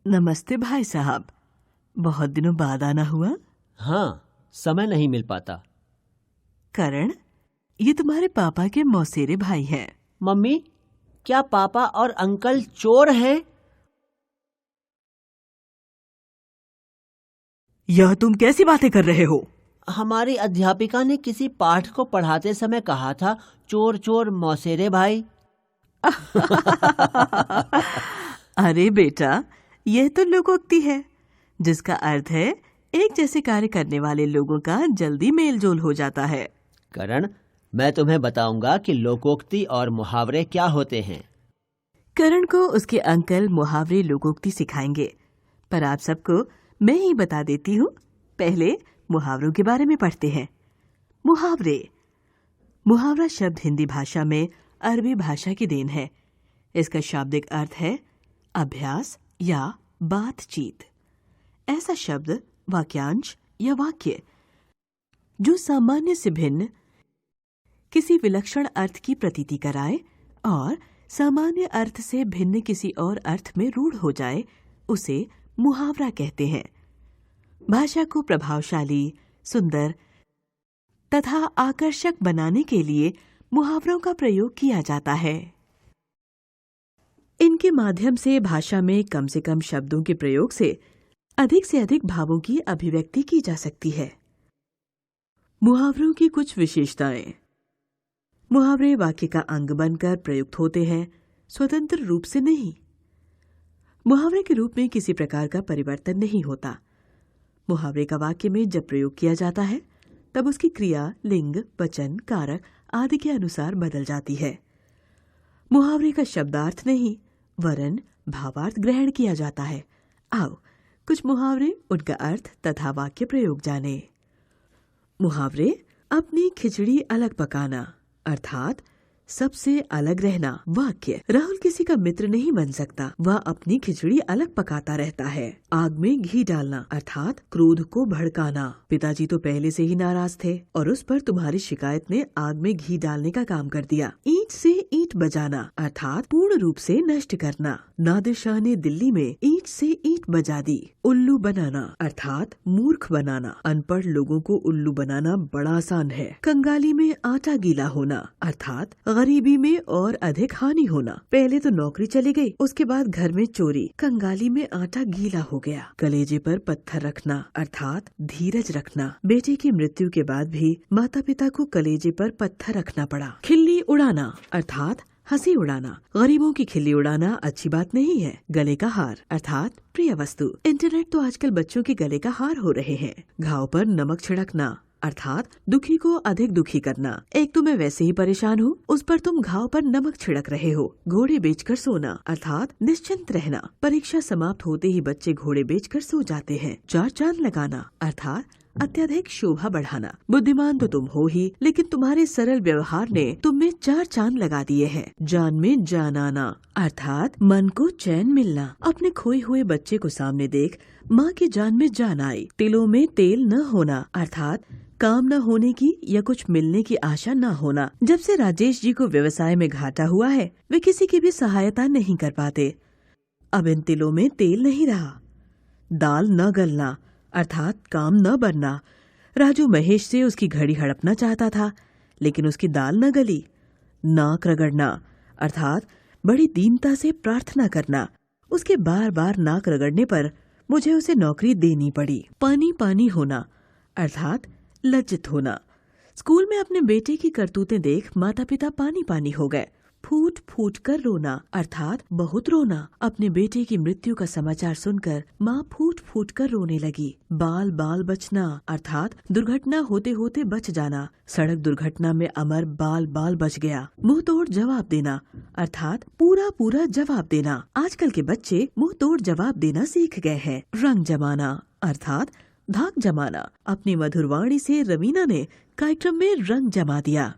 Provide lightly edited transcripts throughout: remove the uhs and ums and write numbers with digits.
नमस्ते भाई साहब, बहुत दिनों बाद आना हुआ। हाँ, समय नहीं मिल पाता। करण, ये तुम्हारे पापा के मौसेरे भाई हैं। मम्मी, क्या पापा और अंकल चोर हैं? यह तुम कैसी बातें कर रहे हो? हमारी अध्यापिका ने किसी पाठ को पढ़ाते समय कहा था, चोर चोर मौसेरे भाई। अरे बेटा, यह तो लोकोक्ति है जिसका अर्थ है एक जैसे कार्य करने वाले लोगों का जल्दी मेल जोल हो जाता है। करण, मैं तुम्हें बताऊंगा कि लोकोक्ति और मुहावरे क्या होते हैं। करण को उसके अंकल मुहावरे लोकोक्ति सिखाएंगे, पर आप सबको मैं ही बता देती हूँ। पहले मुहावरों के बारे में पढ़ते हैं। मुहावरे। मुहावरा शब्द हिंदी भाषा में अरबी भाषा की देन है। इसका शाब्दिक अर्थ है अभ्यास या बातचीत। ऐसा शब्द, वाक्यांश या वाक्य जो सामान्य से भिन्न किसी विलक्षण अर्थ की प्रतीति कराए और सामान्य अर्थ से भिन्न किसी और अर्थ में रूढ़ हो जाए, उसे मुहावरा कहते हैं। भाषा को प्रभावशाली, सुंदर तथा आकर्षक बनाने के लिए मुहावरों का प्रयोग किया जाता है। इनके माध्यम से भाषा में कम से कम शब्दों के प्रयोग से अधिक भावों की अभिव्यक्ति की जा सकती है। मुहावरों की कुछ विशेषताएं। मुहावरे वाक्य का अंग बनकर प्रयुक्त होते हैं, स्वतंत्र रूप से नहीं। मुहावरे के रूप में किसी प्रकार का परिवर्तन नहीं होता। मुहावरे का वाक्य में जब प्रयोग किया जाता है तब उसकी क्रिया लिंग, वचन, कारक आदि के अनुसार बदल जाती है। मुहावरे का शब्दार्थ नहीं वरन भावार्थ ग्रहण किया जाता है। आओ कुछ मुहावरे, उनका अर्थ तथा वाक्य प्रयोग जाने। मुहावरे। अपनी खिचड़ी अलग पकाना, अर्थात सबसे अलग रहना। वाक्य। राहुल किसी का मित्र नहीं बन सकता, वह अपनी खिचड़ी अलग पकाता रहता है। आग में घी डालना, अर्थात क्रोध को भड़काना। पिताजी तो पहले से ही नाराज थे और उस पर तुम्हारी शिकायत ने आग में घी डालने का काम कर दिया। ईंट से ईंट बजाना, अर्थात पूर्ण रूप से नष्ट करना। नादिर शाह ने दिल्ली में ईंट से ईंट बजा दी। उल्लू बनाना, अर्थात मूर्ख बनाना। अनपढ़ लोगों को उल्लू बनाना बड़ा आसान है। कंगाली में आटा गीला होना, अर्थात गरीबी में और अधिक हानि होना। पहले तो नौकरी चली गई, उसके बाद घर में चोरी, कंगाली में आटा गीला हो गया। कलेजे पर पत्थर रखना, अर्थात धीरज रखना। बेटे की मृत्यु के बाद भी माता पिता को कलेजे पर पत्थर रखना पड़ा। खिल्ली उड़ाना, अर्थात हंसी उड़ाना। गरीबों की खिल्ली उड़ाना अच्छी बात नहीं है। गले का हार, अर्थात प्रिय वस्तु। इंटरनेट तो आजकल बच्चों के गले का हार हो रहे हैं। घाव पर नमक छिड़कना, अर्थात दुखी को अधिक दुखी करना। एक तो मैं वैसे ही परेशान हूँ, उस पर तुम घाव पर नमक छिड़क रहे हो। घोड़े बेचकर सोना, अर्थात निश्चिंत रहना। परीक्षा समाप्त होते ही बच्चे घोड़े बेचकर सो जाते हैं। चार चांद लगाना, अर्थात अत्यधिक शोभा बढ़ाना। बुद्धिमान तो तुम हो ही, लेकिन तुम्हारे सरल व्यवहार ने तुम में चार चांद लगा दिए हैं। जान में जान आना, अर्थात मन को चैन मिलना। अपने खोए हुए बच्चे को सामने देख माँ की जान में जान आई। तिलों में तेल न होना, अर्थात काम न होने की या कुछ मिलने की आशा न होना। जब से राजेश जी को व्यवसाय में घाटा हुआ है, वे किसी की भी सहायता नहीं कर पाते। अब इन तिलों में तेल नहीं रहा। दाल न गलना, अर्थात काम न बनना। राजू महेश से उसकी घड़ी हड़पना चाहता था, लेकिन उसकी दाल न गली। नाक रगड़ना, अर्थात बड़ी दीनता से प्रार्थना करना। उसके बार बार नाक रगड़ने पर मुझे उसे नौकरी देनी पड़ी। पानी पानी होना, अर्थात लज्जित होना। स्कूल में अपने बेटे की करतूतें देख माता पिता पानी पानी हो गए। फूट फूट कर रोना, अर्थात बहुत रोना। अपने बेटे की मृत्यु का समाचार सुनकर माँ फूट फूट कर रोने लगी। बाल बाल बचना, अर्थात दुर्घटना होते होते बच जाना। सड़क दुर्घटना में अमर बाल बाल बच गया। मुंह तोड़ जवाब देना, अर्थात पूरा पूरा जवाब देना। आजकल के बच्चे मुंह तोड़ जवाब देना सीख गए हैं। रंग जमाना, अर्थात धाक जमाना। अपनी मधुरवाणी से रवीना ने कार्यक्रम में रंग जमा दिया।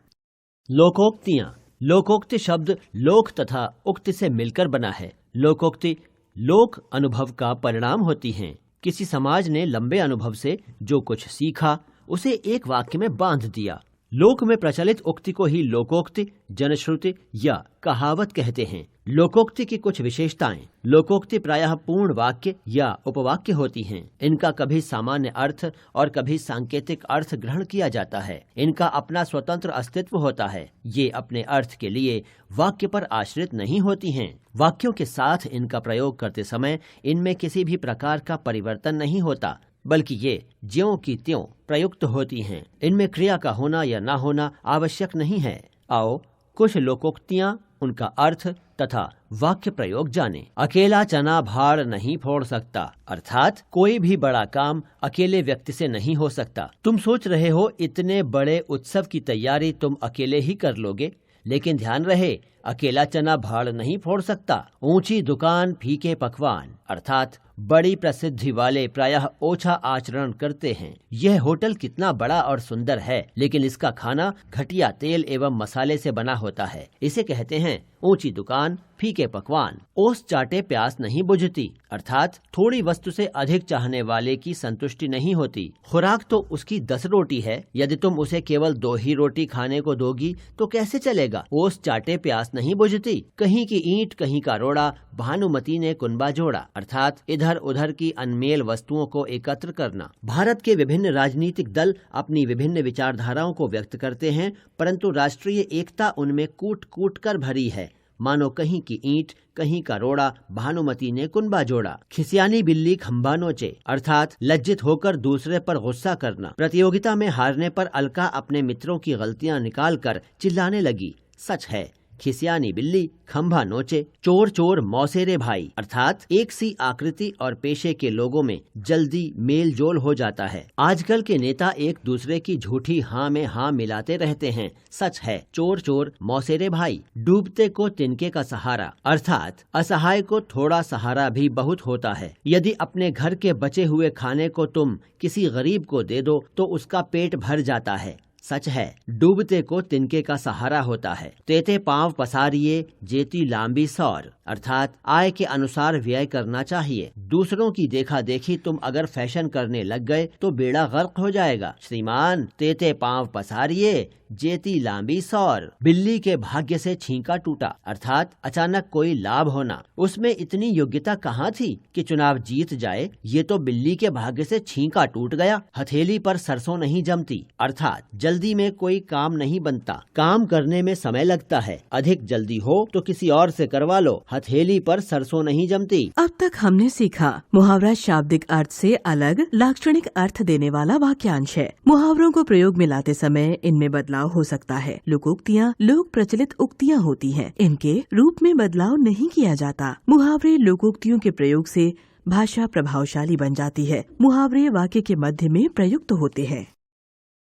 लोकोक्तियाँ। लोकोक्ति शब्द लोक तथा उक्ति से मिलकर बना है। लोकोक्ति लोक अनुभव का परिणाम होती हैं। किसी समाज ने लंबे अनुभव से जो कुछ सीखा उसे एक वाक्य में बांध दिया। लोक में प्रचलित उक्ति को ही लोकोक्ति, जनश्रुति या कहावत कहते हैं। लोकोक्ति की कुछ विशेषताएं। लोकोक्ति प्रायः पूर्ण वाक्य या उपवाक्य होती हैं। इनका कभी सामान्य अर्थ और कभी सांकेतिक अर्थ ग्रहण किया जाता है। इनका अपना स्वतंत्र अस्तित्व होता है। ये अपने अर्थ के लिए वाक्य पर आश्रित नहीं होती हैं। वाक्यों के साथ इनका प्रयोग करते समय इनमें किसी भी प्रकार का परिवर्तन नहीं होता, बल्कि ये ज्यों की त्यों प्रयुक्त होती हैं। इनमें क्रिया का होना या ना होना आवश्यक नहीं है। आओ कुछ लोकोक्तियां, उनका अर्थ तथा वाक्य प्रयोग जाने। अकेला चना भाड़ नहीं फोड़ सकता, अर्थात कोई भी बड़ा काम अकेले व्यक्ति से नहीं हो सकता। तुम सोच रहे हो इतने बड़े उत्सव की तैयारी तुम अकेले ही कर लोगे, लेकिन ध्यान रहे अकेला चना भाड़ नहीं फोड़ सकता। ऊंची दुकान फीके पकवान, अर्थात बड़ी प्रसिद्धि वाले प्रायः ओछा आचरण करते हैं। यह होटल कितना बड़ा और सुंदर है, लेकिन इसका खाना घटिया तेल एवं मसाले से बना होता है। इसे कहते हैं ऊंची दुकान फीके पकवान। ओस चाटे प्यास नहीं बुझती, अर्थात थोड़ी वस्तु से अधिक चाहने वाले की संतुष्टि नहीं होती। खुराक तो उसकी 10 रोटी है, यदि तुम उसे केवल 2 ही रोटी खाने को दोगी तो कैसे चलेगा। ओस चाटे प्यास नहीं बुझती। कहीं की ईंट कहीं का रोड़ा, भानुमती ने कुनबा जोड़ा, अर्थात इधर उधर की अनमेल वस्तुओं को एकत्र करना। भारत के विभिन्न राजनीतिक दल अपनी विभिन्न विचारधाराओं को व्यक्त करते हैं, परंतु राष्ट्रीय एकता उनमें कूट कूट कर भरी है। मानो कहीं की ईंट कहीं का रोड़ा, भानुमती ने कुनबा जोड़ा। खिसियानी बिल्ली खंभा नोचे, अर्थात लज्जित होकर दूसरे पर गुस्सा करना। प्रतियोगिता में हारने पर अलका अपने मित्रों की गलतियां निकालकर चिल्लाने लगी। सच है, खिसियानी बिल्ली खंभा नोचे। चोर चोर मौसेरे भाई, अर्थात एक सी आकृति और पेशे के लोगों में जल्दी मेल जोल हो जाता है। आजकल के नेता एक दूसरे की झूठी हाँ में हाँ मिलाते रहते हैं। सच है, चोर चोर मौसेरे भाई। डूबते को तिनके का सहारा, अर्थात असहाय को थोड़ा सहारा भी बहुत होता है। यदि अपने घर के बचे हुए खाने को तुम किसी गरीब को दे दो तो उसका पेट भर जाता है। सच है, डूबते को तिनके का सहारा होता है। तेते पांव पसारिए जेती लांबी सौर, अर्थात आय के अनुसार व्यय करना चाहिए। दूसरों की देखा देखी तुम अगर फैशन करने लग गए तो बेड़ा गर्क हो जाएगा। श्रीमान, तेते पांव पसारिए जेती लांबी सौर। बिल्ली के भाग्य से छींका टूटा, अर्थात अचानक कोई लाभ होना। उसमें इतनी योग्यता कहाँ थी कि चुनाव जीत जाए। ये तो बिल्ली के भाग्य से छींका टूट गया। हथेली पर सरसों नहीं जमती, अर्थात जल्दी में कोई काम नहीं बनता। काम करने में समय लगता है। अधिक जल्दी हो तो किसी और से करवा लो। हथेली पर सरसों नहीं जमती। अब तक हमने सीखा मुहावरा शाब्दिक अर्थ से अलग लाक्षणिक अर्थ देने वाला वाक्यांश है। मुहावरों को प्रयोग में लाते समय इनमें बदलाव हो सकता है। लोकोक्तियाँ लोक प्रचलित उक्तियाँ होती हैं। इनके रूप में बदलाव नहीं किया जाता। मुहावरे लोकोक्तियों के प्रयोग से भाषा प्रभावशाली बन जाती है। मुहावरे वाक्य के मध्य में प्रयुक्त होते हैं।